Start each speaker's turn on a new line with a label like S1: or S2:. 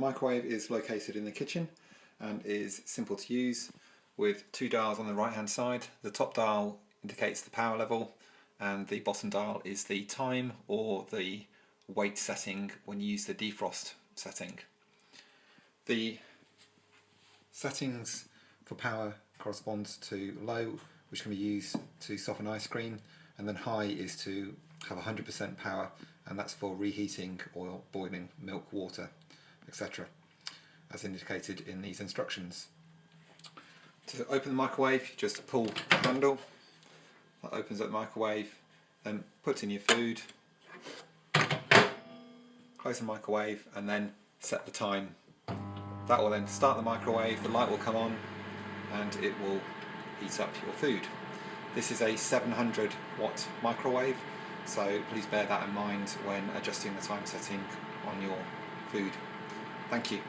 S1: microwave is located in the kitchen and is simple to use with two dials on the right hand side. The top dial indicates the power level and the bottom dial is the time or the weight setting when you use the defrost setting. The settings for power correspond to low, which can be used to soften ice cream, and then high is to have 100% power, and that's for reheating oil, boiling milk, water, etc., as indicated in these instructions. To open the microwave, you just pull the handle, that opens up the microwave, then put in your food, close the microwave and then set the time. That will then start the microwave, the light will come on and it will heat up your food. This is a 700 watt microwave, so please bear that in mind when adjusting the time setting on your food. Thank you.